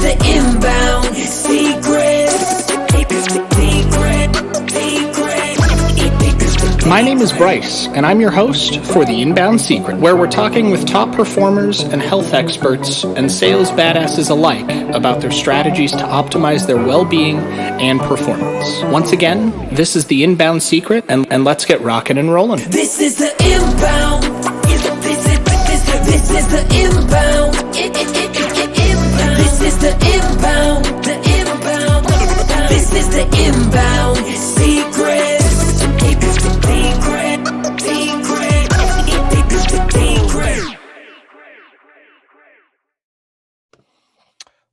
the inbound secret. My name is Bryce, and I'm your host for The Inbound Secret, where we're talking with top performers and health experts and sales badasses alike about their strategies to optimize their well-being and performance. Once again, this is The Inbound Secret, and let's get rocking and rolling. This is the inbound. This is the inbound. This is the inbound. The inbound. This is the inbound secret.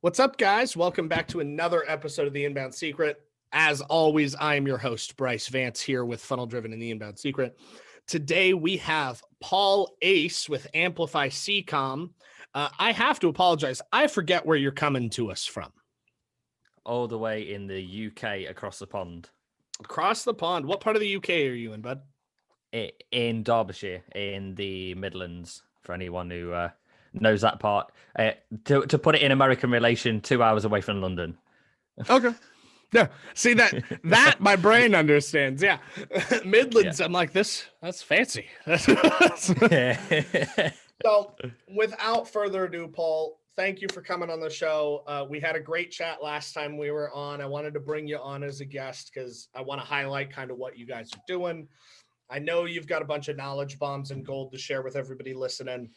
What's up, guys? Welcome back to another episode of The Inbound Secret. As always, I am your host, Bryce Vance, here with Funnel Driven and The Inbound Secret. Today, we have Paul Ace with Amplify C-Com. I have to apologize. I forget where you're coming to us from. All the way in the UK, across the pond. Across the pond. What part of the UK are you in, bud? In Derbyshire, in the Midlands, for anyone who knows that part. To put it in American relation, 2 hours away from London. Okay. Yeah. See that my brain understands. Yeah. Midlands. Yeah. I'm like, that's fancy. So without further ado, Paul, thank you for coming on the show. We had a great chat last time we were on. I wanted to bring you on as a guest because I want to highlight kind of what you guys are doing. I know you've got a bunch of knowledge bombs and gold to share with everybody listening.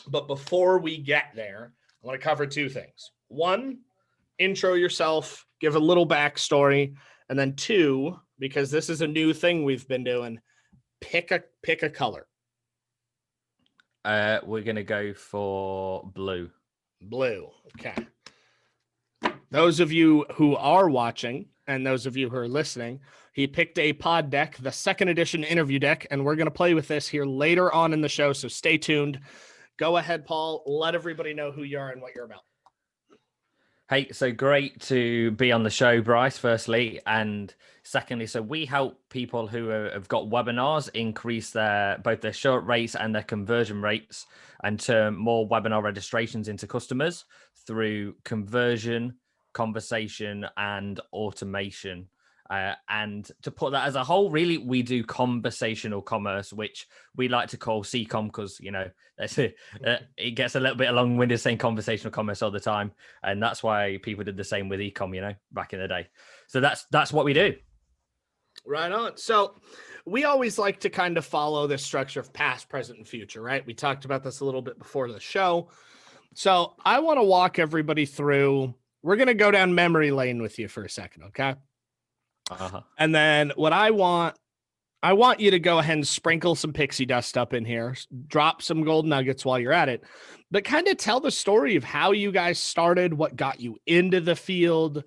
But before we get there, I want to cover two things. One, intro yourself, give a little backstory. And then two, because this is a new thing we've been doing, pick a color. We're going to go for blue. Blue. Okay. Those of you who are watching and those of you who are listening, he picked a pod deck, the second edition interview deck, and we're going to play with this here later on in the show. So stay tuned. Go ahead, Paul. Let everybody know who you are and what you're about. Hey, so great to be on the show, Bryce, firstly. And secondly, so we help people who have got webinars increase both their show up rates and their conversion rates and turn more webinar registrations into customers through conversion, conversation, and automation. And to put that as a whole, really, we do conversational commerce, which we like to call C-Com because, you know, it gets a little bit long-winded saying conversational commerce all the time. And that's why people did the same with e-com, you know, back in the day. So that's what we do. Right on. So we always like to kind of follow this structure of past, present, and future, right? We talked about this a little bit before the show. So I want to walk everybody through. We're going to go down memory lane with you for a second, okay? Uh-huh. And then what I want you to go ahead and sprinkle some pixie dust up in here, drop some gold nuggets while you're at it, but kind of tell the story of how you guys started, what got you into the field.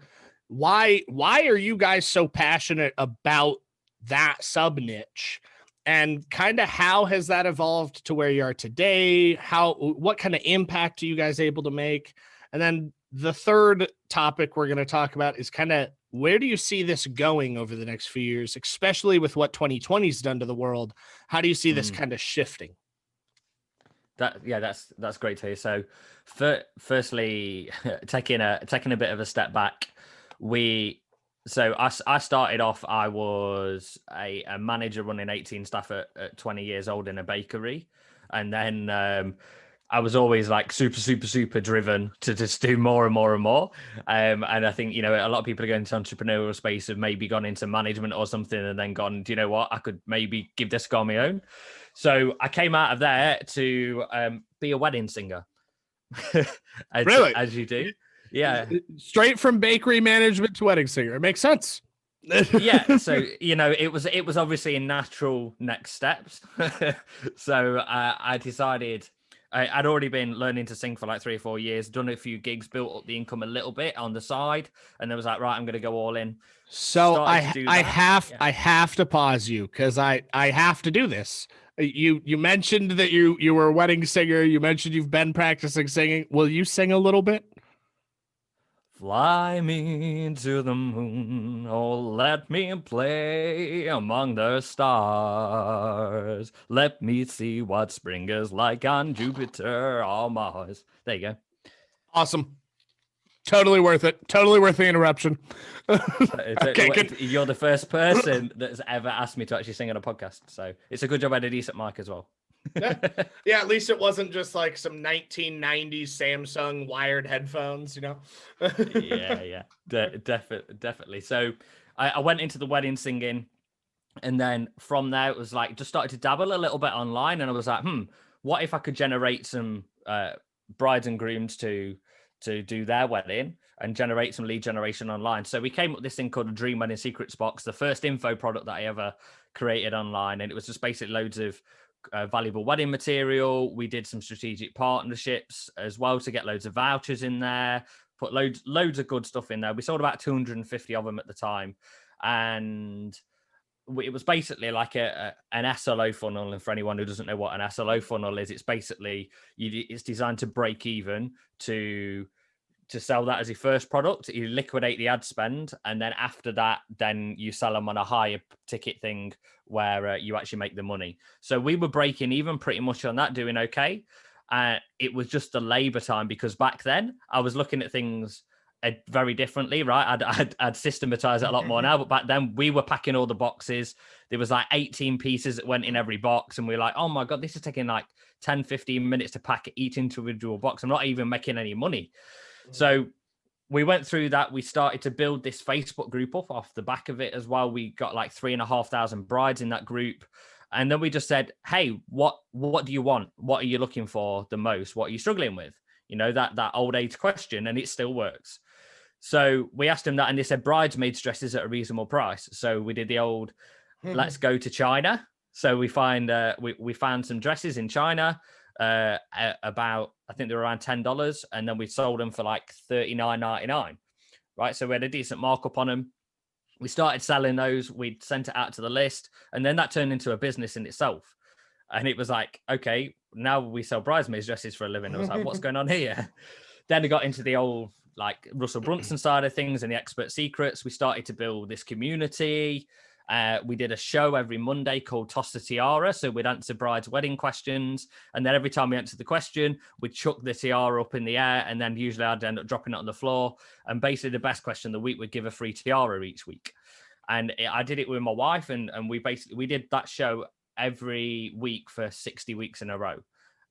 Why are you guys so passionate about that sub niche, and kind of how has that evolved to where you are today? What kind of impact are you guys able to make? And then the third topic we're going to talk about is kind of where do you see this going over the next few years, especially with what 2020's done to the world? How do you see this kind of shifting? That's great to hear. So firstly, taking a bit of a step back, I started off, I was a manager running 18 staff at 20 years old in a bakery. And then I was always like super driven to just do more and more and more. And I think, you know, a lot of people are going into entrepreneurial space have maybe gone into management or something and then gone, do you know what? I could maybe give this go on my own. So I came out of there to be a wedding singer. Really? As you do. Yeah. Straight from bakery management to wedding singer. It makes sense. Yeah. So, you know, it was obviously a natural next steps. So I decided I'd already been learning to sing for like 3 or 4 years, done a few gigs, built up the income a little bit on the side. And then was like, right, I'm going to go all in. So I have to pause you because I have to do this. You mentioned that you were a wedding singer. You mentioned you've been practicing singing. Will you sing a little bit? Fly me to the moon, oh, let me play among the stars. Let me see what spring is like on Jupiter or Mars. There you go. Awesome. Totally worth it. Totally worth the interruption. Okay, good. You're the first person that's ever asked me to actually sing on a podcast. So it's a good job I had a decent mic as well. Yeah, at least it wasn't just like some 1990s Samsung wired headphones, you know? Yeah. Definitely. So I went into the wedding singing. And then from there, it was like just started to dabble a little bit online. And I was like, what if I could generate some brides and grooms to do their wedding and generate some lead generation online? So we came up with this thing called a Dream Wedding Secrets Box, the first info product that I ever created online. And it was just basically loads of valuable wedding material. We did some strategic partnerships as well to get loads of vouchers in there, put loads of good stuff in there. We sold about 250 of them at the time. And it was basically like an SLO funnel. And for anyone who doesn't know what an SLO funnel is, it's basically it's designed to break even to sell that as your first product. You liquidate the ad spend, and then after that, then you sell them on a higher ticket thing where you actually make the money. So we were breaking even pretty much on that, doing okay. It was just the labor time, because back then I was looking at things very differently, right? I'd systematize it a lot more now, but back then we were packing all the boxes. There was like 18 pieces that went in every box, and we were like, oh my God, this is taking like 10, 15 minutes to pack each individual box. I'm not even making any money. So we went through that. We started to build this Facebook group up off the back of it as well. We got like 3,500 brides in that group. And then we just said, hey, what do you want? What are you looking for the most? What are you struggling with? You know, that old age question, and it still works. So we asked them that, and they said bridesmaids dresses at a reasonable price. So we did the old, let's go to China. So we found some dresses in China, about, I think they were around $10, and then we sold them for like $39.99. Right. So we had a decent markup on them. We started selling those. We sent it out to the list, and then that turned into a business in itself. And it was like, okay, now we sell bridesmaids dresses for a living. I was like, what's going on here? Then I got into the old like Russell Brunson side of things and the expert secrets. We started to build this community. We did a show every Monday called Toss the Tiara. So we'd answer brides' wedding questions. And then every time we answered the question, we'd chuck the tiara up in the air. And then usually I'd end up dropping it on the floor. And basically the best question of the week would give a free tiara each week. And I did it with my wife. And we did that show every week for 60 weeks in a row.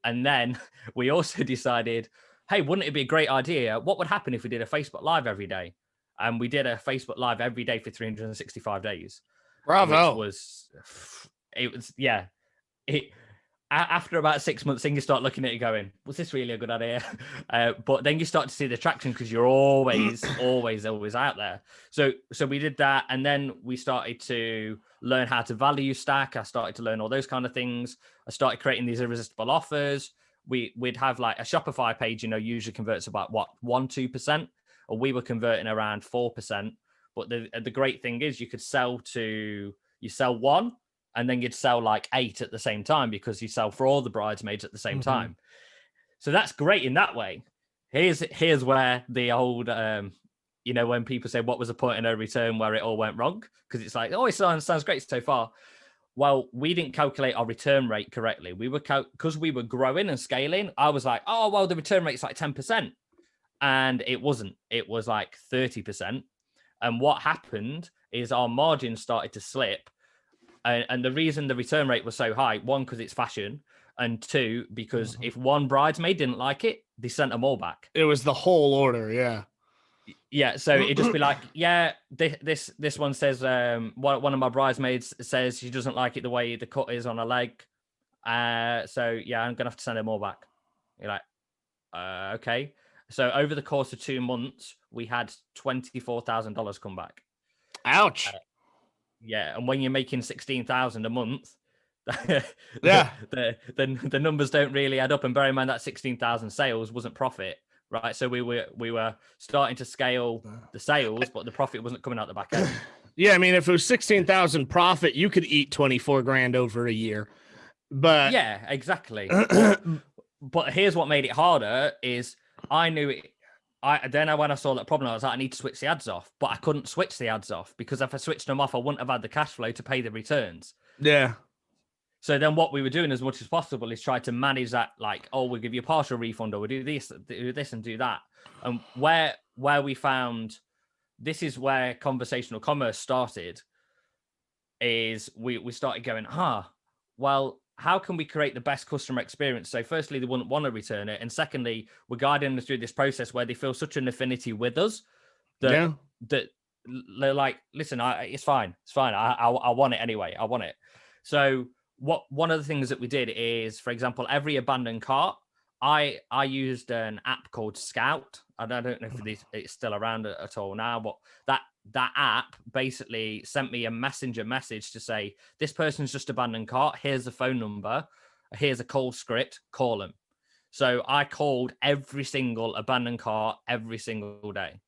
And then we also decided, hey, wouldn't it be a great idea? What would happen if we did a Facebook Live every day? And we did a Facebook Live every day for 365 days. Bravo. After about 6 months, then you start looking at it going, was this really a good idea? But then you start to see the traction, because you're always out there. So we did that. And then we started to learn how to value stack. I started to learn all those kind of things. I started creating these irresistible offers. We'd have like a Shopify page, usually converts about 1-2%, or we were converting around 4%. But the great thing is you sell one, and then you'd sell like 8 at the same time, because you sell for all the bridesmaids at the same time. So that's great in that way. Here's where the old, when people say, what was the point of no return, where it all went wrong? Because it's like, oh, it sounds great so far. Well, we didn't calculate our return rate correctly. We were because we were growing and scaling. I was like, oh, well, the return rate's like 10%. And it wasn't. It was like 30%. And what happened is our margins started to slip. And the reason the return rate was so high, one, because it's fashion, and two, because if one bridesmaid didn't like it, they sent them all back. It was the whole order, yeah. Yeah, so it'd just be like, yeah, this one says, one of my bridesmaids says she doesn't like it the way the cut is on her leg. So yeah, I'm gonna have to send them all back. You're like, okay. So over the course of 2 months, we had $24,000 come back. Ouch. Yeah, and when you're making $16,000 a month, yeah, the numbers don't really add up. And bear in mind that 16,000 sales wasn't profit. Right, so we were starting to scale the sales, but the profit wasn't coming out the back end. Yeah, I mean, if it was 16,000 profit, you could eat 24 grand over a year. But yeah, exactly. But here's what made it harder: is I knew it. When I saw that problem, I was like, I need to switch the ads off, but I couldn't switch the ads off, because if I switched them off, I wouldn't have had the cash flow to pay the returns. Yeah. So then what we were doing as much as possible is try to manage that, like, oh, we'll give you a partial refund, or we'll do this and do that. And where we found this is where conversational commerce started, is we started going, well, how can we create the best customer experience? So firstly, they wouldn't want to return it. And secondly, we're guiding them through this process where they feel such an affinity with us that they're like, listen, it's fine. I want it anyway. I want it. So one of the things that we did is, for example, every abandoned cart, I used an app called Scout. I don't know if it's still around at all now, but that app basically sent me a messenger message to say, this person's just abandoned cart. Here's the phone number. Here's a call script. Call them. So I called every single abandoned cart every single day.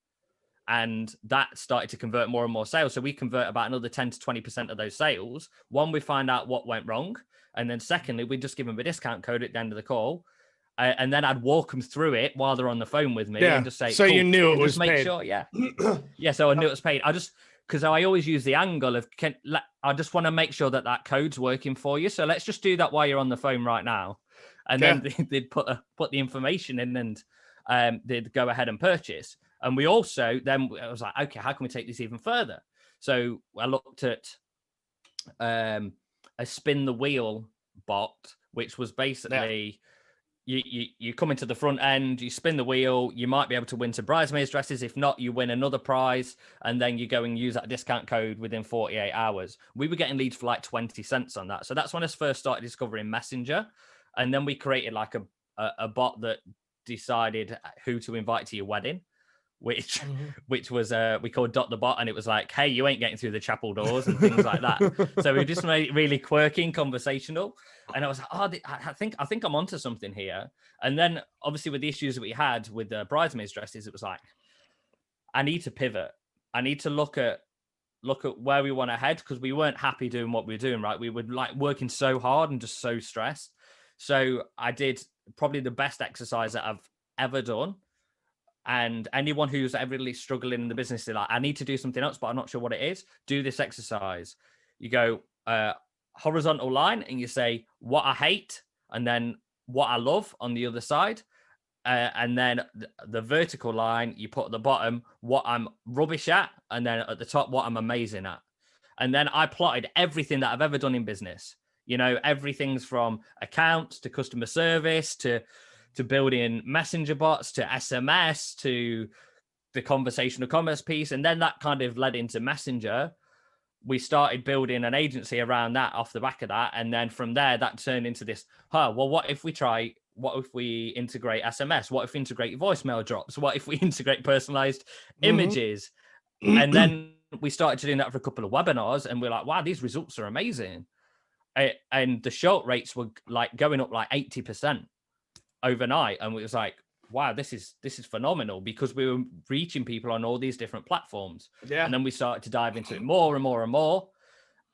And that started to convert more and more sales. So we convert about another 10 to 20% of those sales. One, we find out what went wrong. And then secondly, we just give them a discount code at the end of the call. And then I'd walk them through it while they're on the phone with me and just say, so cool. You knew it was paid. Sure, yeah. So I knew it was paid. Because I always use the angle of, I just want to make sure that code's working for you. So let's just do that while you're on the phone right now. And then they'd put the information in and they'd go ahead and purchase. And we also, then I was like, okay, how can we take this even further? So I looked at a spin the wheel bot, which was basically... You come into the front end, you spin the wheel, you might be able to win some bridesmaids dresses. If not, you win another prize, and then you go and use that discount code within 48 hours. We were getting leads for like 20 cents on that. So that's when I first started discovering Messenger. And then we created like a bot that decided who to invite to your wedding, which was we called Dot the Bot, and it was like, hey, you ain't getting through the chapel doors and things like that. So we just made it really quirky and conversational. And I was like, I think I'm onto something here. And then obviously with the issues that we had with the bridesmaids dresses, it was like, I need to pivot. I need to look at where we want to head, because we weren't happy doing what we were doing, right? We were like working so hard and just so stressed. So I did probably the best exercise that I've ever done. And anyone who's ever really struggling in the business, they're like, I need to do something else, but I'm not sure what it is. Do this exercise. You go horizontal line and you say what I hate and then what I love on the other side. And then the vertical line, you put at the bottom what I'm rubbish at, and then at the top what I'm amazing at. And then I plotted everything that I've ever done in business. You know, everything's from accounts to customer service to building messenger bots to SMS to the conversational commerce piece. And then that kind of led into Messenger. We started building an agency around that off the back of that. And then from there, that turned into this, what if we integrate SMS? What if we integrate voicemail drops? What if we integrate personalized images? And then we started doing that for a couple of webinars, and we're like, wow, these results are amazing. And the short rates were like going up like 80% overnight. And it was like, wow, this is phenomenal, because we were reaching people on all these different platforms. Yeah. And then we started to dive into it more and more and more.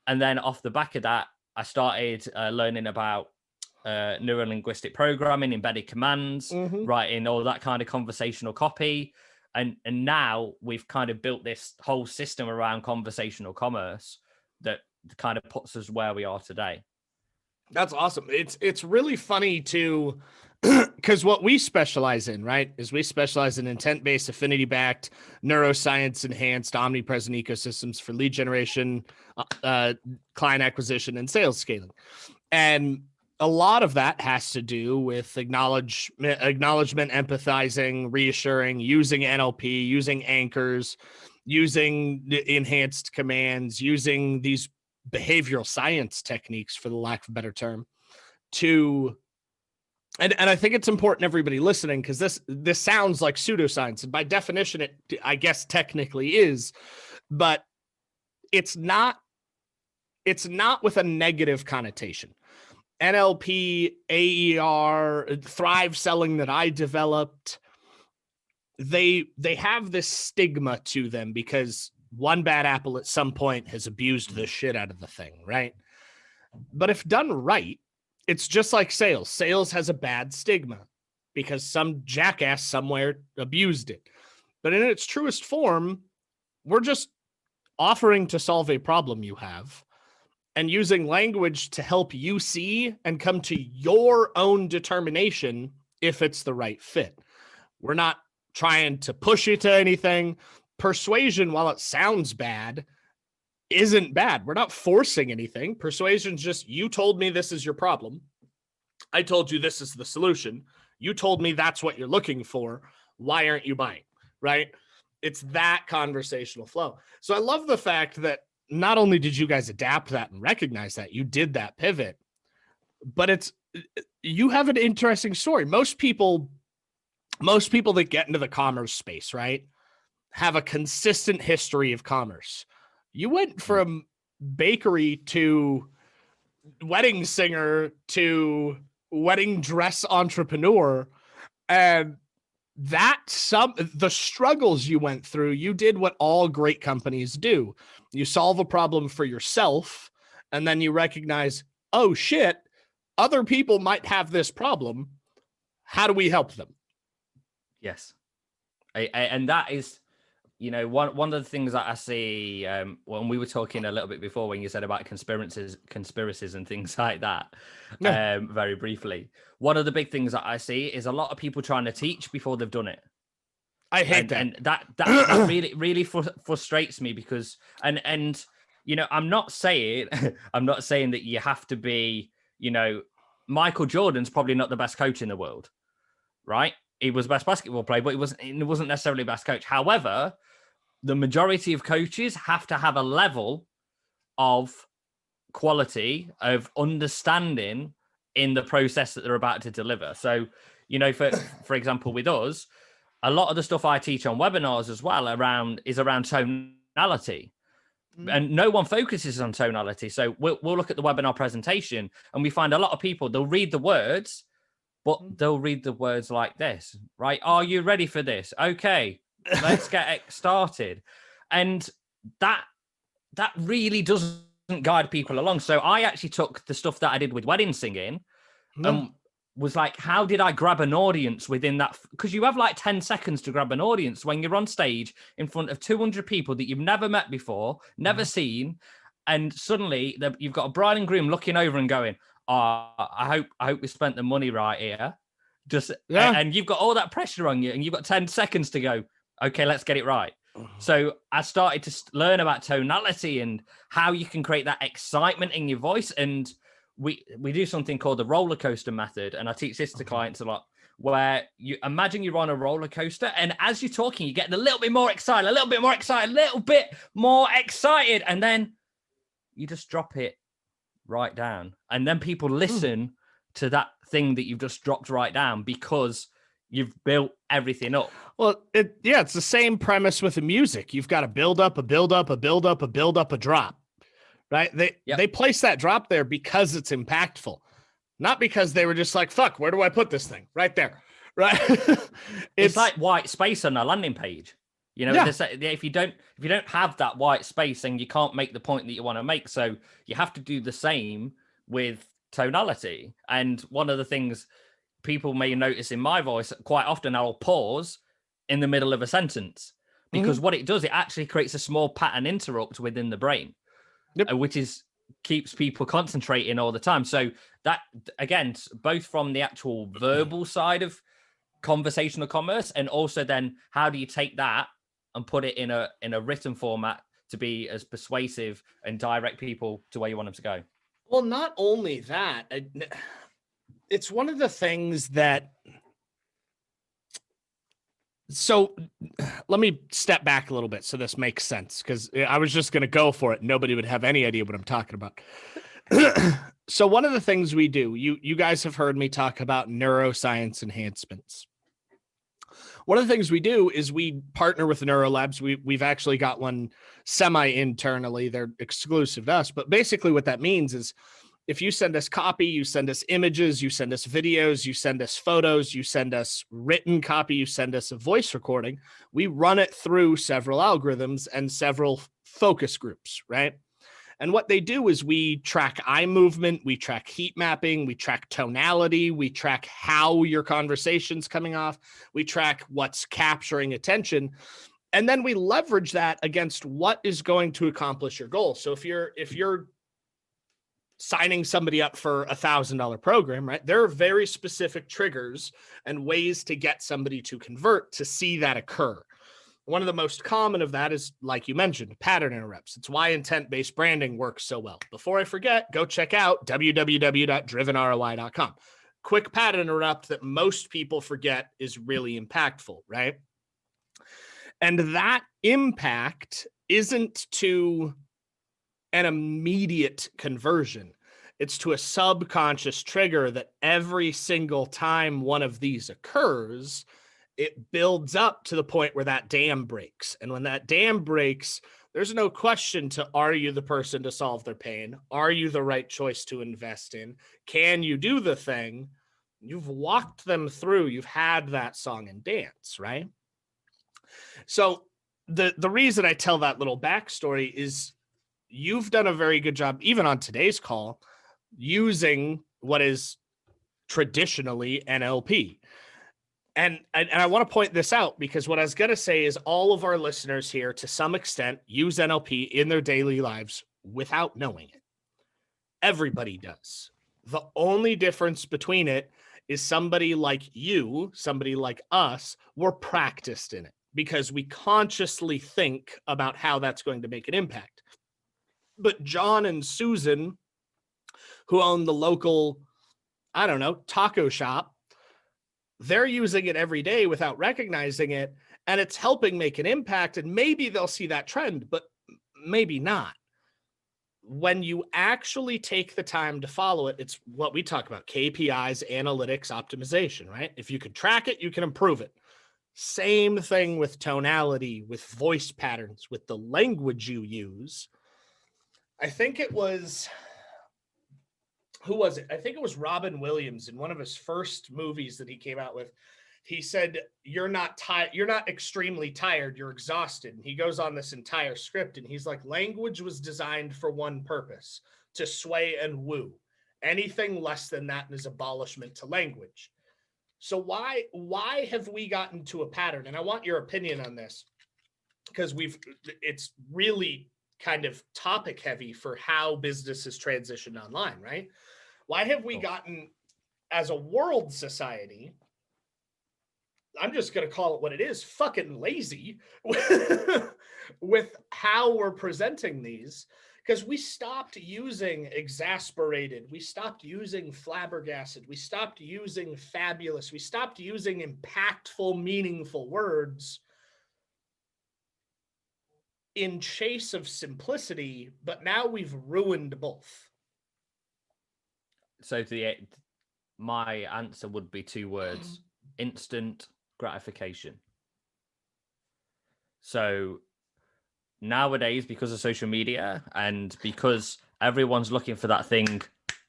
And then off the back of that, I started learning about neuro-linguistic programming, embedded commands, writing all that kind of conversational copy. And now we've kind of built this whole system around conversational commerce that kind of puts us where we are today. That's awesome. It's really funny too, because what we specialize in, right, is we specialize in intent-based, affinity-backed, neuroscience-enhanced, omnipresent ecosystems for lead generation, client acquisition, and sales scaling. And a lot of that has to do with acknowledgement, empathizing, reassuring, using NLP, using anchors, using enhanced commands, using these behavioral science techniques, for the lack of a better term, to, and I think it's important, everybody listening, because this sounds like pseudoscience, and by definition, it, I guess, technically is, but it's not with a negative connotation. NLP, AER, Thrive Selling that I developed, they have this stigma to them because one bad apple at some point has abused the shit out of the thing, right? But if done right, it's just like sales. Sales has a bad stigma because some jackass somewhere abused it. But in its truest form, we're just offering to solve a problem you have. and using language to help you see and come to your own determination if it's the right fit. We're not trying to push you to anything. Persuasion, while it sounds bad, isn't bad. We're not forcing anything. Persuasion's just, you told me this is your problem. I told you this is the solution. You told me that's what you're looking for. Why aren't you buying? Right? It's that conversational flow. So I love the fact that not only did you guys adapt that and recognize that, you did that pivot, but you have an interesting story. Most people that get into the commerce space, right, have a consistent history of commerce. You went from bakery to wedding singer to wedding dress entrepreneur, and the struggles you went through, you did what all great companies do. You solve a problem for yourself, and then you recognize, oh shit, other people might have this problem. How do we help them? Yes. And that is, one of the things that I see when we were talking a little bit before, when you said about conspiracies and things like that, very briefly, one of the big things that I see is a lot of people trying to teach before they've done it. I hate that. And that really, really frustrates me because, and I'm not saying that you have to be, Michael Jordan's probably not the best coach in the world, right? He was best basketball player, but he wasn't necessarily best coach. However, the majority of coaches have to have a level of quality of understanding in the process that they're about to deliver. So, for example, with us, a lot of the stuff I teach on webinars as well is around tonality. And no one focuses on tonality. So we'll look at the webinar presentation and we find a lot of people, they'll read the words, but they'll read the words like this, right? Are you ready for this? Okay, let's get started. And that really doesn't guide people along. So I actually took the stuff that I did with wedding singing and was like, how did I grab an audience within that? Because you have like 10 seconds to grab an audience when you're on stage in front of 200 people that you've never met before, never seen. And suddenly you've got a bride and groom looking over and going, I hope we spent the money right here. And you've got all that pressure on you and you've got 10 seconds to go, okay, let's get it right. So I started to learn about tonality and how you can create that excitement in your voice. And we do something called the roller coaster method. And I teach this to clients a lot, where you imagine you're on a roller coaster. And as you're talking, you're getting a little bit more excited, a little bit more excited. And then you just drop it right down. And then people listen to that thing that you've just dropped right down because you've built everything up. Well, it's the same premise with the music. You've got to build up, a drop, right? They place that drop there because it's impactful, not because they were just like, fuck, where do I put this thing? Right there, right? It's like white space on a landing page. If you don't have that white space, then you can't make the point that you want to make. So you have to do the same with tonality. And one of the things people may notice in my voice, quite often I'll pause in the middle of a sentence because what it does, it actually creates a small pattern interrupt within the brain, which keeps people concentrating all the time. So that, again, both from the actual verbal side of conversational commerce, and also then how do you take that and put it in a written format to be as persuasive and direct people to where you want them to go. Well, not only that, it's one of the things that, so let me step back a little bit so this makes sense, because I was just going to go for it. Nobody would have any idea what I'm talking about. So one of the things we do, you guys have heard me talk about neuroscience enhancements. One of the things we do is we partner with the Neurolabs. We've actually got one semi-internally. They're exclusive to us. But basically what that means is if you send us copy, you send us images, you send us videos, you send us photos, you send us written copy, you send us a voice recording, we run it through several algorithms and several focus groups, right? And what they do is we track eye movement, we track heat mapping, we track tonality, we track how your conversation's coming off, we track what's capturing attention, and then we leverage that against what is going to accomplish your goal. So if you're signing somebody up for $1,000 program, right? There are very specific triggers and ways to get somebody to convert to see that occur. One of the most common of that is, like you mentioned, pattern interrupts. It's why intent-based branding works so well. Before I forget, go check out www.drivenroi.com. Quick pattern interrupt that most people forget is really impactful, right? And that impact isn't to an immediate conversion. It's to a subconscious trigger that every single time one of these occurs, it builds up to the point where that dam breaks. And when that dam breaks, there's no question to, are you the person to solve their pain? Are you the right choice to invest in? Can you do the thing? You've walked them through, you've had that song and dance, right? So the reason I tell that little backstory is you've done a very good job, even on today's call, using what is traditionally NLP. And I want to point this out because what I was going to say is all of our listeners here, to some extent, use NLP in their daily lives without knowing it. Everybody does. The only difference between it is somebody like you, somebody like us, we're practiced in it because we consciously think about how that's going to make an impact. But John and Susan, who own the local, I don't know, taco shop, they're using it every day without recognizing it, and it's helping make an impact, and maybe they'll see that trend, but maybe not. When you actually take the time to follow it, it's what we talk about, KPIs, analytics, optimization, right? If you can track it, you can improve it. Same thing with tonality, with voice patterns, with the language you use. I think it was, who was it? I think it was Robin Williams in one of his first movies that he came out with. He said, you're not tired. You're not extremely tired. You're exhausted. And he goes on this entire script and he's like, language was designed for one purpose, to sway and woo. Anything less than that is abolishment to language. So why have we gotten to a pattern? And I want your opinion on this because it's really kind of topic heavy for how business has transitioned online, right? Why have we gotten, as a world society, I'm just going to call it what it is, fucking lazy with how we're presenting these, because we stopped using exasperated, we stopped using flabbergasted, we stopped using fabulous, we stopped using impactful, meaningful words in chase of simplicity, but now we've ruined both. So my answer would be two words: instant gratification. So nowadays, because of social media and because everyone's looking for that thing,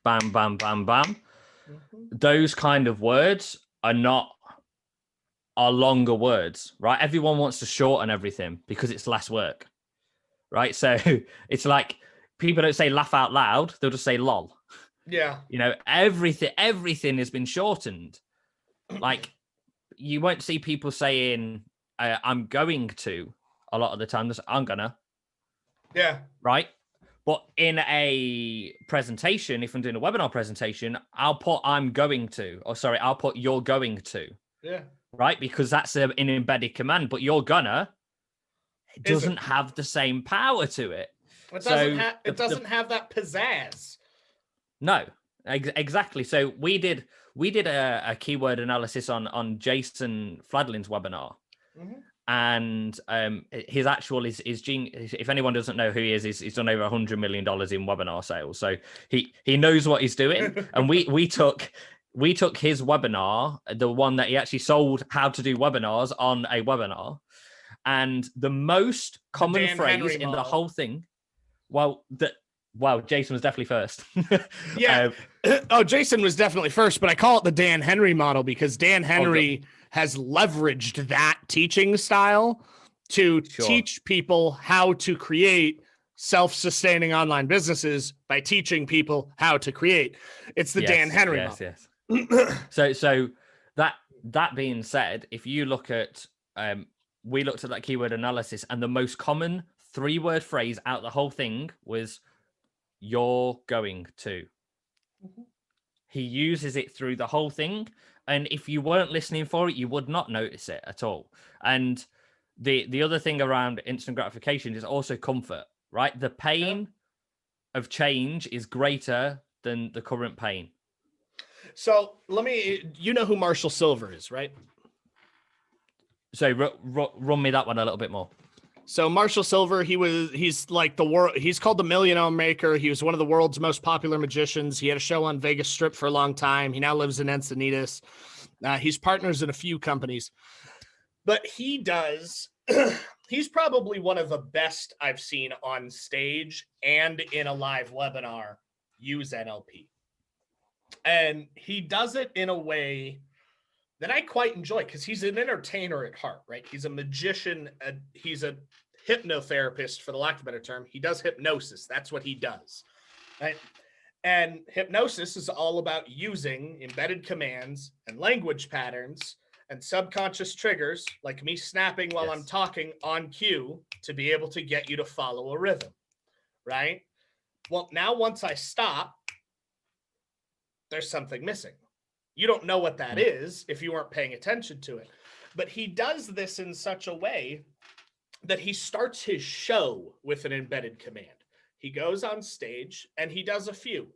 bam, bam, bam, bam, those kind of words are longer words, right? Everyone wants to shorten everything because it's less work, right? So it's like people don't say laugh out loud, they'll just say lol. Yeah. You know, everything has been shortened. Like, you won't see people saying, I'm going to, a lot of the time. I'm gonna. Yeah. Right? But in a presentation, if I'm doing a webinar presentation, I'll put I'm going to, or sorry, I'll put you're going to. Yeah. Right? Because that's an embedded command, but you're gonna, it doesn't have the same power to it. It doesn't have that pizzazz. No, exactly. So we did a keyword analysis on Jason Fladlin's webinar, and his actual is genius. If anyone doesn't know who he is, he's done over $100 million in webinar sales. So he knows what he's doing. And we took his webinar, the one that he actually sold how to do webinars on a webinar, and the most common phrase in the whole thing. Wow, Jason was definitely first. Yeah. Jason was definitely first, but I call it the Dan Henry model because Dan Henry has leveraged that teaching style to teach people how to create self-sustaining online businesses by teaching people how to create. It's the Dan Henry model. Yes. So that being said, if you look at, we looked at that keyword analysis, and the most common 3-word phrase out the whole thing was, you're going to. He uses it through the whole thing. And if you weren't listening for it, you would not notice it at all. And the other thing around instant gratification is also comfort, right? The pain of change is greater than the current pain. So you know who Marshall Silver is, right? So run me that one a little bit more. So Marshall Silver, he's like he's called the Millionaire Maker. He was one of the world's most popular magicians. He had a show on Vegas Strip for a long time. He now lives in Encinitas. He's partners in a few companies, but he's probably one of the best I've seen on stage and in a live webinar use NLP. And he does it in a way that I quite enjoy because he's an entertainer at heart, right? He's a magician. He's a hypnotherapist, for the lack of a better term. He does hypnosis. That's what he does, right? And hypnosis is all about using embedded commands and language patterns and subconscious triggers, like me snapping while I'm talking on cue, to be able to get you to follow a rhythm, right? Well, now once I stop, there's something missing. You don't know what that is if you weren't paying attention to it. But he does this in such a way that he starts his show with an embedded command. He goes on stage and he does a few.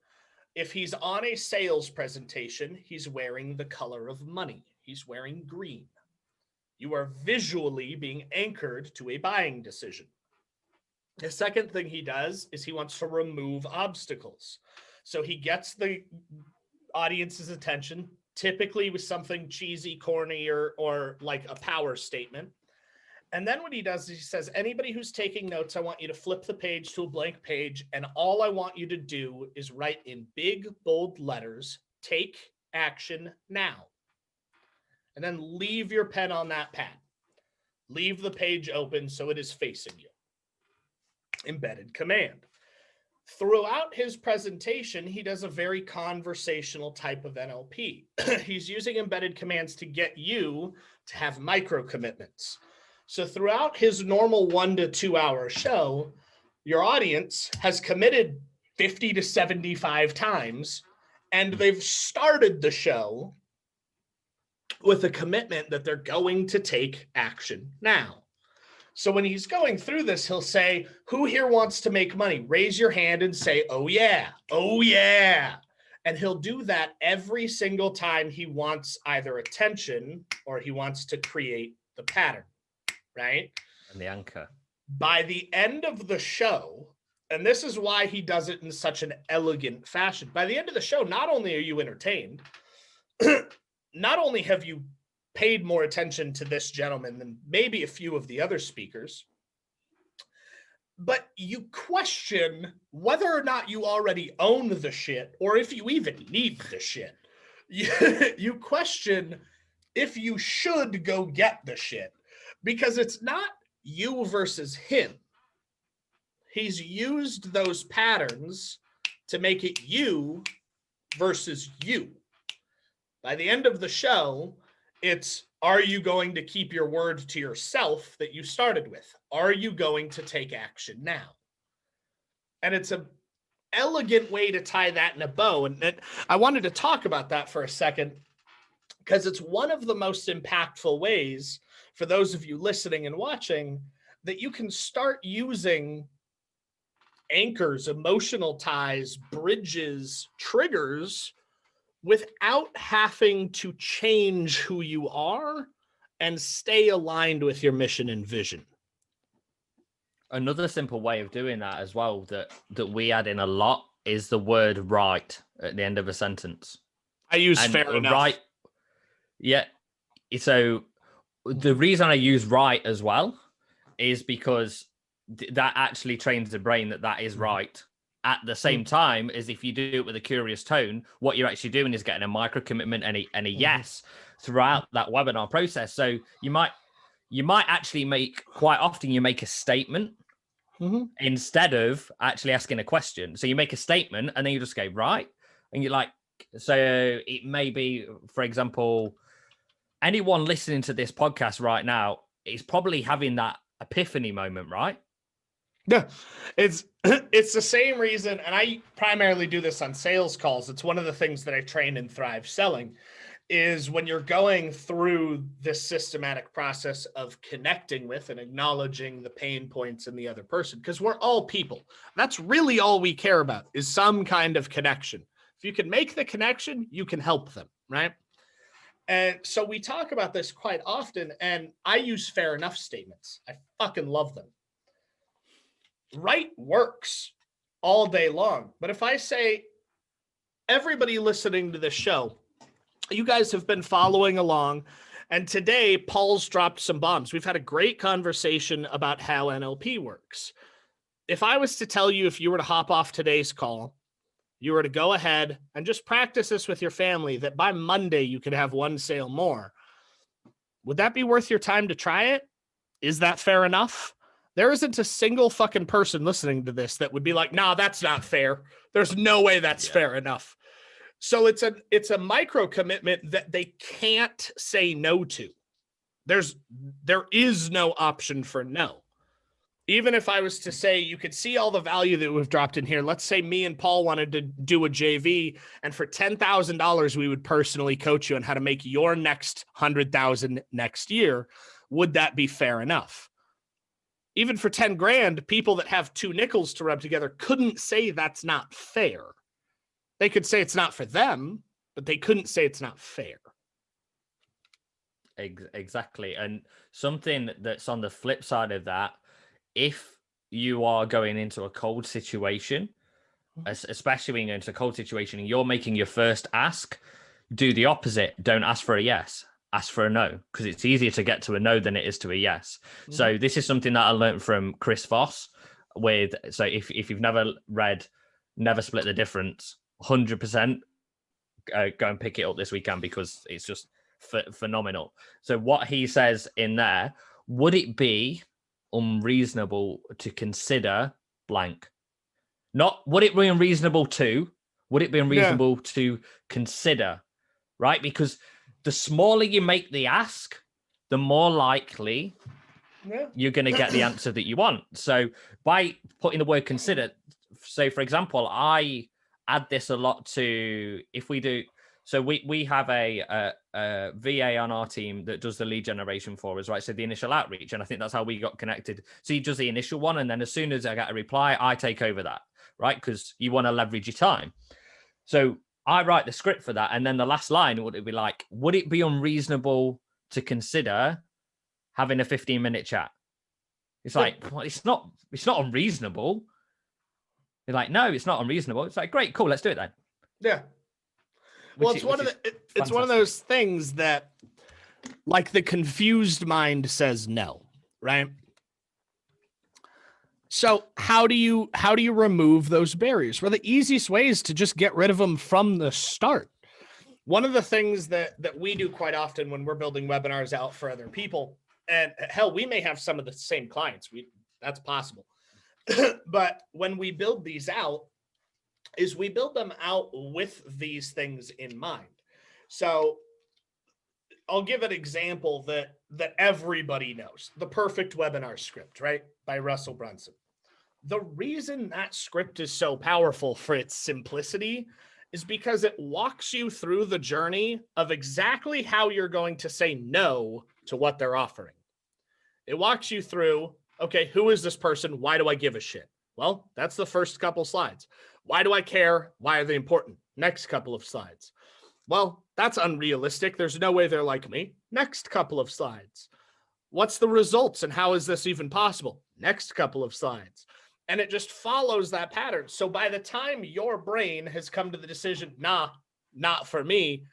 If he's on a sales presentation, he's wearing the color of money. He's wearing green. You are visually being anchored to a buying decision. The second thing he does is he wants to remove obstacles. So he gets the audience's attention, typically with something cheesy, corny, or like a power statement. And then what he does is he says, anybody who's taking notes, I want you to flip the page to a blank page. And all I want you to do is write in big, bold letters, take action now. And then leave your pen on that pad. Leave the page open so it is facing you. Embedded command. Throughout his presentation, he does a very conversational type of NLP. He's using embedded commands to get you to have micro commitments. So throughout his normal 1 to 2 hour show, your audience has committed 50 to 75 times, and they've started the show with a commitment that they're going to take action now. So when he's going through this, he'll say, who here wants to make money? Raise your hand and say, oh yeah, oh yeah. And he'll do that every single time he wants either attention or he wants to create the pattern, right? And the anchor. By the end of the show, and this is why he does it in such an elegant fashion, by the end of the show, not only are you entertained, not only have you paid more attention to this gentleman than maybe a few of the other speakers, but you question whether or not you already own the shit or if you even need the shit. You question if you should go get the shit, because it's not you versus him. He's used those patterns to make it you versus you. By the end of the show, it's, are you going to keep your word to yourself that you started with? Are you going to take action now? And it's an elegant way to tie that in a bow. And I wanted to talk about that for a second, because it's one of the most impactful ways for those of you listening and watching that you can start using anchors, emotional ties, bridges, triggers, without having to change who you are and stay aligned with your mission and vision. Another simple way of doing that as well that we add in a lot is the word right at the end of a sentence. I use fair enough. Right. Yeah. So the reason I use right as well is because that actually trains the brain that is right. At the same time as if you do it with a curious tone, what you're actually doing is getting a micro commitment and a yes throughout that webinar process. So you might actually make, quite often you make a statement instead of actually asking a question. So you make a statement and then you just go, right. And you're like, so it may be, for example, anyone listening to this podcast right now is probably having that epiphany moment, right? Yeah, it's it's the same reason, and I primarily do this on sales calls. It's one of the things that I train and thrive selling is when you're going through this systematic process of connecting with and acknowledging the pain points in the other person, because we're all people. That's really all we care about is some kind of connection. If you can make the connection, you can help them, right? And so we talk about this quite often, and I use fair enough statements. I fucking love them. Right works all day long. But if I say, everybody listening to this show, you guys have been following along, and today Paul's dropped some bombs. We've had a great conversation about how NLP works. If I was to tell you, if you were to hop off today's call, you were to go ahead and just practice this with your family, that by Monday you could have one sale more, would that be worth your time to try it? Is that fair enough? There isn't a single fucking person listening to this that would be like, nah, that's not fair. There's no way that's fair enough. So it's a micro commitment that they can't say no to. There is no option for no. Even if I was to say, you could see all the value that we've dropped in here. Let's say me and Paul wanted to do a JV, and for $10,000, we would personally coach you on how to make your next 100,000 next year. Would that be fair enough? Even for 10 grand, people that have two nickels to rub together couldn't say that's not fair. They could say it's not for them, but they couldn't say it's not fair. Exactly. And something that's on the flip side of that, if you are going into a cold situation, especially when you're into a cold situation and you're making your first ask, do the opposite. Don't ask for a yes, ask for a no, because it's easier to get to a no than it is to a yes. Mm-hmm. So this is something that I learned from Chris Voss so if you've never read Never Split the Difference, 100% go and pick it up this weekend, because it's just phenomenal. So what he says in there, would it be unreasonable to consider blank? Not would it be unreasonable to, would it be unreasonable to consider, right? Because the smaller you make the ask, the more likely you're going to get the answer that you want. So by putting the word consider, so for example, I add this a lot to, if we do, so we have a VA on our team that does the lead generation for us, right? So the initial outreach, and I think that's how we got connected. So he does the initial one, and then as soon as I get a reply, I take over that, right? Because you want to leverage your time. So I write the script for that, and then the last line would be like, would it be unreasonable to consider having a 15-minute chat? It's like, well, it's not unreasonable. You're like, no, it's not unreasonable. It's like, great, cool, let's do it then. Yeah. Well, it's one of those things that, like, the confused mind says no, right? So how do you remove those barriers? Well, the easiest way is to just get rid of them from the start. One of the things that we do quite often when we're building webinars out for other people, and hell, we may have some of the same clients. That's possible. But when we build these out, is we build them out with these things in mind. So I'll give an example that everybody knows, the perfect webinar script, right? By Russell Brunson. The reason that script is so powerful for its simplicity is because it walks you through the journey of exactly how you're going to say no to what they're offering. It walks you through, okay, who is this person? Why do I give a shit? Well, that's the first couple slides. Why do I care? Why are they important? Next couple of slides. Well, that's unrealistic. There's no way they're like me. Next couple of slides. What's the results and how is this even possible? Next couple of slides. And it just follows that pattern. So by the time your brain has come to the decision, nah, not for me,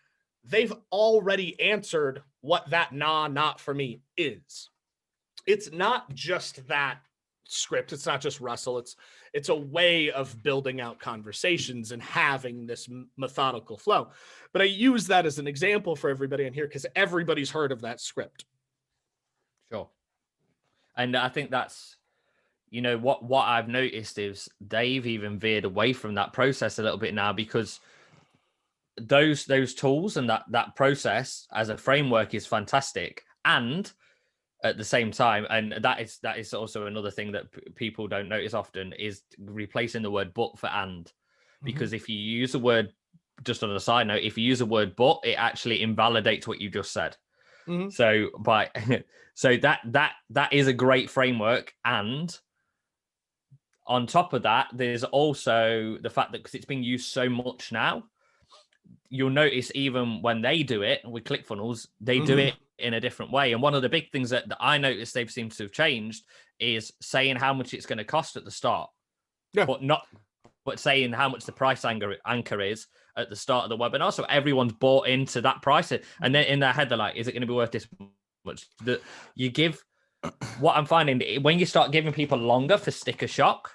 they've already answered what that nah, not for me is. It's not just that script. It's not just Russell. It's a way of building out conversations and having this methodical flow. But I use that as an example for everybody on here because everybody's heard of that script. Sure. And I think that's, what I've noticed is they've even veered away from that process a little bit now, because those tools and that process as a framework is fantastic. And at the same time. And that is also another thing that people don't notice often, is replacing the word but for and. Because if you use the word, just on a side note, if you use a word but, it actually invalidates what you just said. So so that is a great framework. And on top of that, there's also the fact that because it's being used so much now, you'll notice even when they do it with ClickFunnels, they do it in a different way. And one of the big things that I noticed they've seemed to have changed is saying how much it's going to cost at the start, but saying how much the price anchor is at the start of the webinar. So everyone's bought into that price. And then in their head, they're like, is it going to be worth this much? That you give, what I'm finding, when you start giving people longer for sticker shock,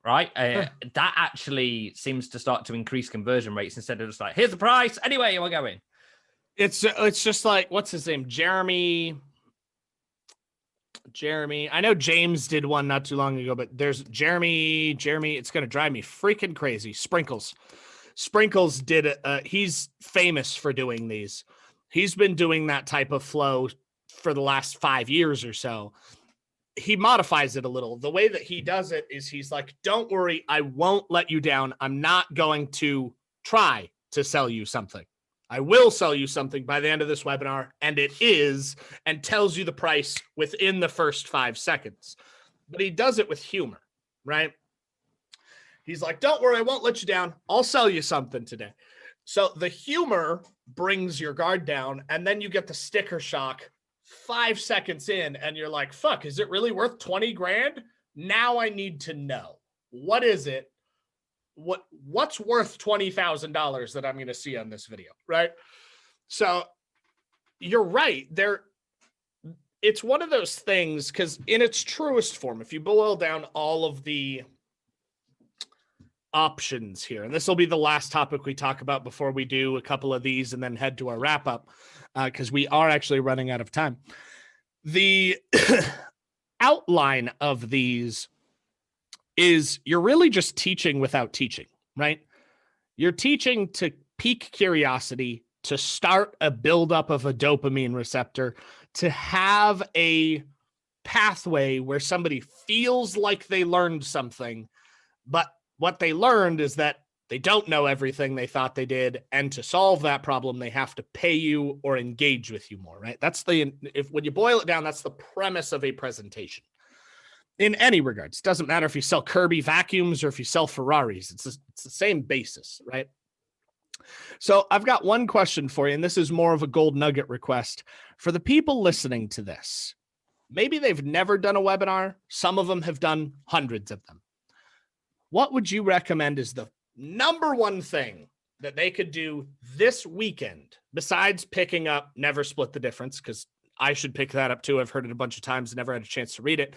right? That actually seems to start to increase conversion rates instead of just like, here's the price. Anyway, we're going. It's just like, what's his name? Jeremy. I know James did one not too long ago, but there's Jeremy, it's going to drive me freaking crazy. Sprinkles did it. He's famous for doing these. He's been doing that type of flow for the last 5 years or so. He modifies it a little. The way that he does it is he's like, don't worry, I won't let you down. I'm not going to try to sell you something. I will sell you something by the end of this webinar, and it is, and tells you the price within the first 5 seconds. But he does it with humor, right? He's like, don't worry, I won't let you down. I'll sell you something today. So the humor brings your guard down, and then you get the sticker shock 5 seconds in, and you're like, fuck, is it really worth 20 grand? Now I need to know. What is it? What's worth $20,000 that I'm going to see on this video, right? So you're right. It's one of those things, because in its truest form, if you boil down all of the options here, and this will be the last topic we talk about before we do a couple of these and then head to our wrap up, because we are actually running out of time. The outline of these is you're really just teaching without teaching, right? You're teaching to pique curiosity, to start a buildup of a dopamine receptor, to have a pathway where somebody feels like they learned something, but what they learned is that they don't know everything they thought they did. And to solve that problem, they have to pay you or engage with you more, right? That's when you boil it down, that's the premise of a presentation. In any regards, doesn't matter if you sell Kirby vacuums or if you sell Ferraris, it's the same basis, right? So I've got one question for you, and this is more of a gold nugget request. For the people listening to this, maybe they've never done a webinar. Some of them have done hundreds of them. What would you recommend is the number one thing that they could do this weekend, besides picking up Never Split the Difference, because I should pick that up too. I've heard it a bunch of times and never had a chance to read it.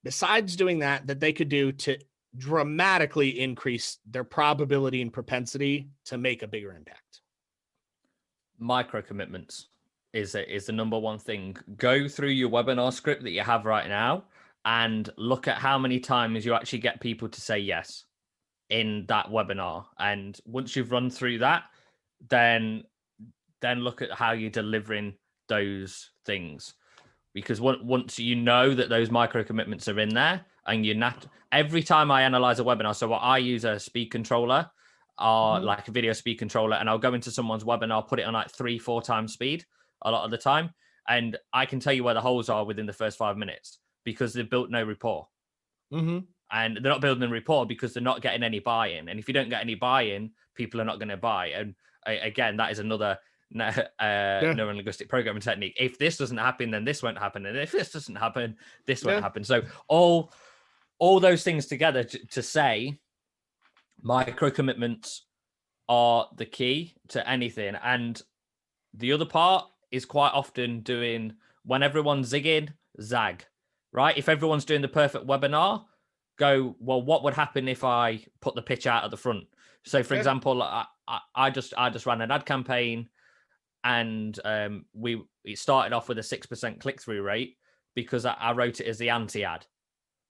Besides doing that they could do to dramatically increase their probability and propensity to make a bigger impact? Micro commitments is the number one thing. Go through your webinar script that you have right now and look at how many times you actually get people to say yes in that webinar. And once you've run through that, then look at how you're delivering those things. Because once you know that those micro commitments are in there, and you're not, every time I analyze a webinar, so what I use a speed controller, like a video speed controller, and I'll go into someone's webinar, put it on like 3-4 times speed a lot of the time, and I can tell you where the holes are within the first 5 minutes because they've built no rapport. And they're not building rapport because they're not getting any buy-in. And if you don't get any buy-in, people are not going to buy. And again, that is another neurolinguistic programming technique. If this doesn't happen, then this won't happen, and if this doesn't happen, this won't happen. So all those things together to say micro commitments are the key to anything. And the other part is quite often doing, when everyone's zigging, zag, right? If everyone's doing the perfect webinar, go, well, what would happen if I put the pitch out at the front? So for example, I just ran an ad campaign, and it started off with a 6% click-through rate because I wrote it as the anti-ad,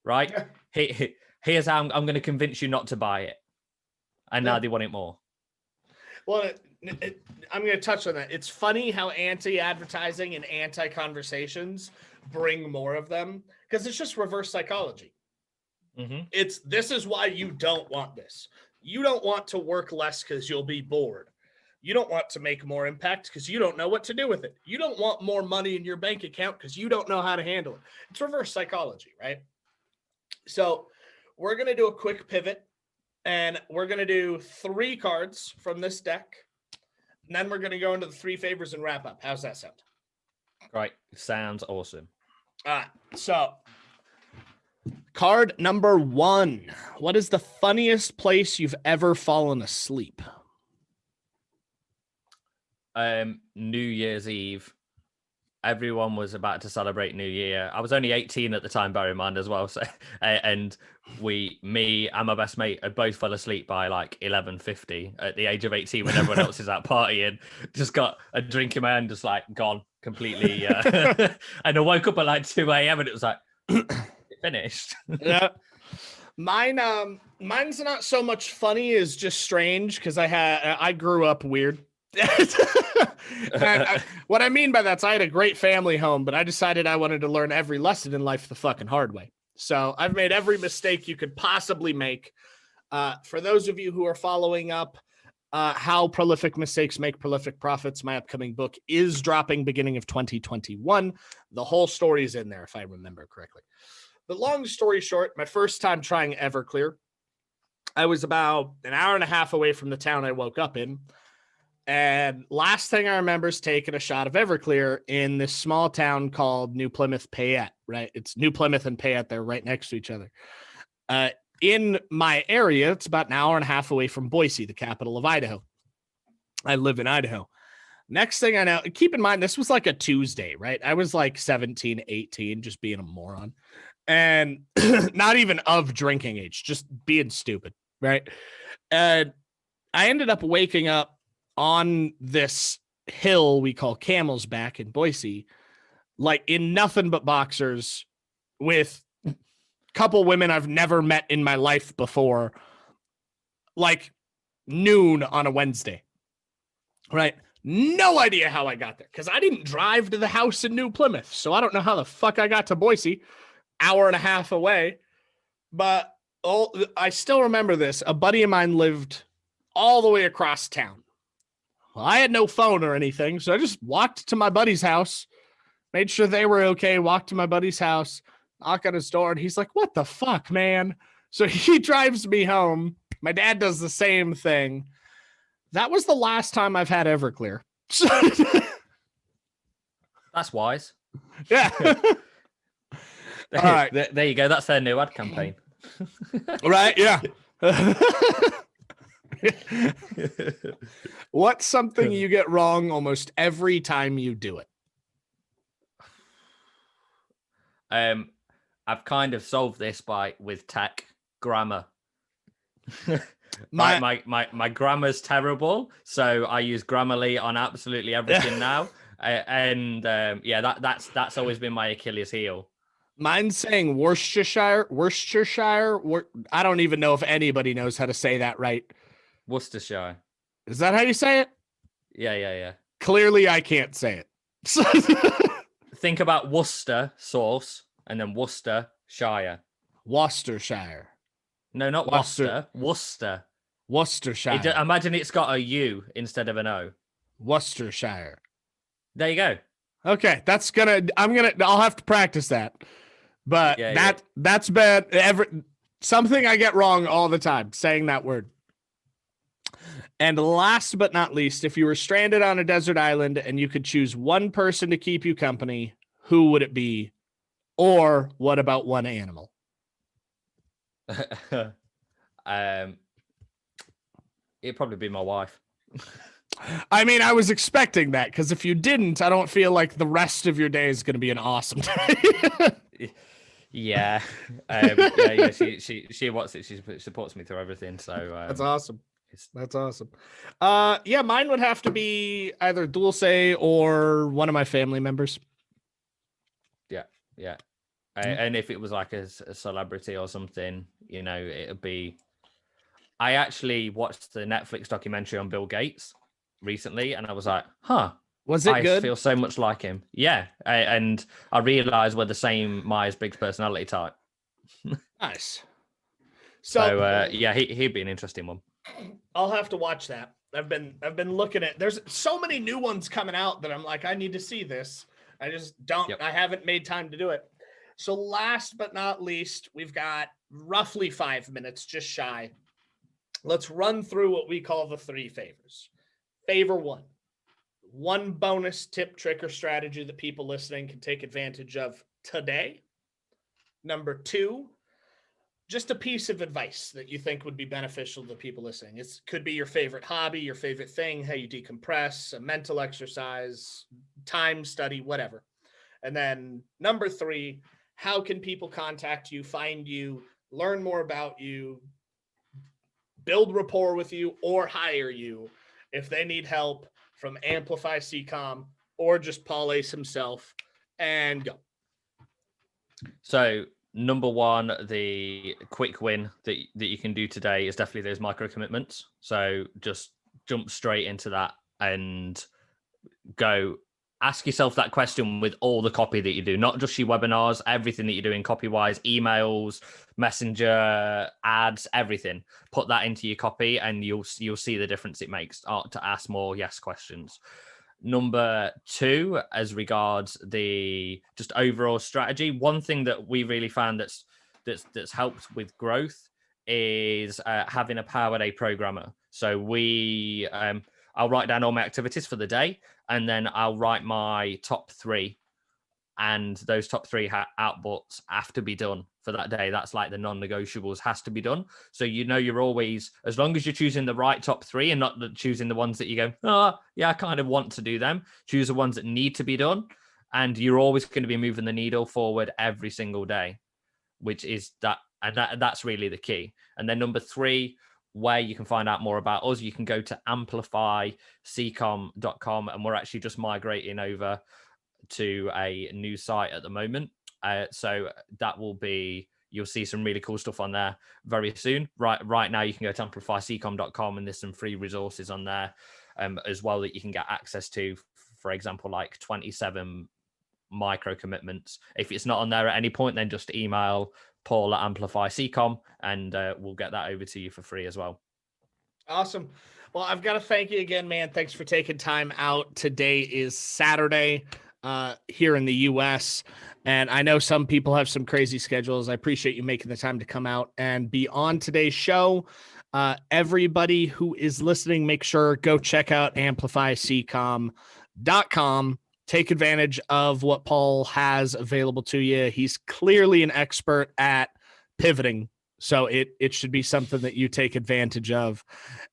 right? Here's how I'm going to convince you not to buy it. And now they want it more. Well, I'm going to touch on that. It's funny how anti-advertising and anti-conversations bring more of them because it's just reverse psychology. Mm-hmm. This is why you don't want this. You don't want to work less because you'll be bored. You don't want to make more impact because you don't know what to do with it. You don't want more money in your bank account because you don't know how to handle it. It's reverse psychology, right? So we're going to do a quick pivot, and we're going to do 3 cards from this deck. And then we're going to go into the 3 favors and wrap up. How's that sound? Right. Sounds awesome. All right. So card number 1. What is the funniest place you've ever fallen asleep? New Year's Eve. Everyone was about to celebrate New Year. I was only 18 at the time, bear in mind as well. So, and me and my best mate had both fell asleep by like 11:50 at the age of 18 when everyone else is out partying. Just got a drink in my hand, just like gone completely. And I woke up at like 2 a.m. and it was like, it finished. Yeah. Mine's not so much funny as just strange because I grew up weird. What I mean by that is I had a great family home, but I decided I wanted to learn every lesson in life the fucking hard way. So I've made every mistake you could possibly make. For those of you who are following up, How Prolific Mistakes Make Prolific Profits, my upcoming book is dropping beginning of 2021. The whole story is in there, if I remember correctly. But long story short, my first time trying Everclear, I was about an hour and a half away from the town I woke up in. And last thing I remember is taking a shot of Everclear in this small town called New Plymouth, Payette, right? It's New Plymouth and Payette. They're right next to each other. In my area, it's about an hour and a half away from Boise, the capital of Idaho. I live in Idaho. Next thing I know, keep in mind, this was like a Tuesday, right? I was like 17, 18, just being a moron. And not even of drinking age, just being stupid, right? And I ended up waking up on this hill we call Camel's Back in Boise, like in nothing but boxers with a couple women I've never met in my life before, like noon on a Wednesday, right? No idea how I got there because I didn't drive to the house in New Plymouth. So I don't know how the fuck I got to Boise, hour and a half away. But I still remember this. A buddy of mine lived all the way across town. Well, I had no phone or anything, so I just walked to my buddy's house, made sure they were okay, walked to my buddy's house, knock on his door, and he's like, what the fuck, man? So he drives me home. My dad does the same thing. That was the last time I've had Everclear. That's wise. Yeah. All right. There you go. That's their new ad campaign. Right, yeah. What's something you get wrong almost every time you do it? I've kind of solved this with tech grammar. My grammar's terrible, so I use Grammarly on absolutely everything now. That's always been my Achilles heel. Mine's saying Worcestershire. I don't even know if anybody knows how to say that right. Worcestershire. Is that how you say it? Yeah. Clearly, I can't say it. Think about Worcester sauce and then Worcestershire. Worcestershire. No, not Worcester. Worcester. Worcestershire. Imagine it's got a U instead of an O. Worcestershire. There you go. Okay, I'll have to practice that. But that's been something I get wrong all the time, saying that word. And last but not least, if you were stranded on a desert island and you could choose one person to keep you company, who would it be? Or what about one animal? It'd probably be my wife. I mean, I was expecting that because if you didn't, I don't feel like the rest of your day is going to be an awesome day. Yeah. She wants it. She supports me through everything. So that's awesome. That's awesome. Yeah, mine would have to be either Dulce or one of my family members. Yeah. And if it was like a celebrity or something, it'd be. I actually watched the Netflix documentary on Bill Gates recently, and I was like, Was it I good? feel so much like him. Yeah. And I realize we're the same Myers-Briggs personality type. Nice. So yeah, he'd be an interesting one. I'll have to watch that. I've been looking at, there's so many new ones coming out that I'm like, I need to see this. I just don't, I haven't made time to do it. So last but not least, we've got roughly 5 minutes, just shy. Let's run through what we call the 3 favors. Favor 1 bonus tip, trick, or strategy that people listening can take advantage of today. Number 2, just a piece of advice that you think would be beneficial to people listening. It could be your favorite hobby, your favorite thing, how you decompress, a mental exercise, time, study, whatever. And then number 3, how can people contact you, find you, learn more about you, build rapport with you, or hire you if they need help from Amplify C-Com or just Paul Ace himself, and go. So number 1, the quick win that you can do today is definitely those micro commitments. So just jump straight into that and go ask yourself that question with all the copy that you do, not just your webinars, everything that you're doing copy wise, emails, messenger, ads, everything. Put that into your copy and you'll see the difference it makes to ask more yes questions. Number 2, as regards the just overall strategy, one thing that we really found that's helped with growth is having a Power Day programmer. So I'll write down all my activities for the day, and then I'll write my top 3, and those top 3 outputs have to be done for that day. That's like the non-negotiables, has to be done. So you're always, as long as you're choosing the right top 3 and not choosing the ones that you go, oh yeah, I kind of want to do them. Choose the ones that need to be done, and you're always going to be moving the needle forward every single day, which is that, and that's really the key. And then number 3, where you can find out more about us, you can go to amplifyccom.com, and we're actually just migrating over to a new site at the moment. So that will be, you'll see some really cool stuff on there very soon. Right now you can go to amplifyccom.com, and there's some free resources on there as well that you can get access to. For example, like 27 micro commitments. If it's not on there at any point, then just email Paul at Amplify C-Com, and we'll get that over to you for free as well. Awesome. Well, I've got to thank you again, man. Thanks for taking time out. Today is Saturday here in the US, and I know some people have some crazy schedules. I appreciate you making the time to come out and be on today's show. Everybody who is listening, make sure go check out amplifyccom.com. Take advantage of what Paul has available to you. He's clearly an expert at pivoting, so it should be something that you take advantage of.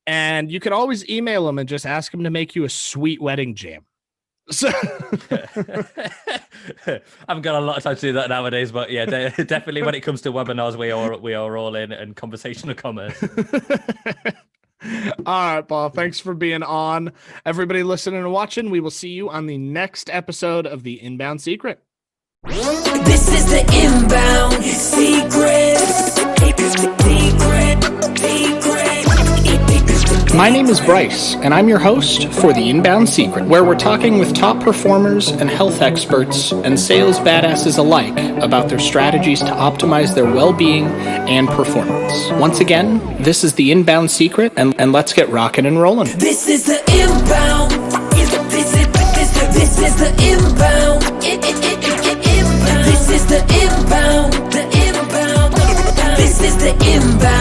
And you can always email him and just ask him to make you a sweet wedding jam. So I haven't got a lot of time to do that nowadays, but yeah, definitely when it comes to webinars, we are all in, and conversational commerce. All right, Paul, thanks for being on. Everybody listening and watching, we will see you on the next episode of The Inbound Secret. This is the Inbound Secret. My name is Bryce, and I'm your host for The Inbound Secret, where we're talking with top performers and health experts and sales badasses alike about their strategies to optimize their well-being and performance. Once again, this is The Inbound Secret, and let's get rocking and rolling. This is the Inbound. This is the Inbound. This is the Inbound. This is the Inbound.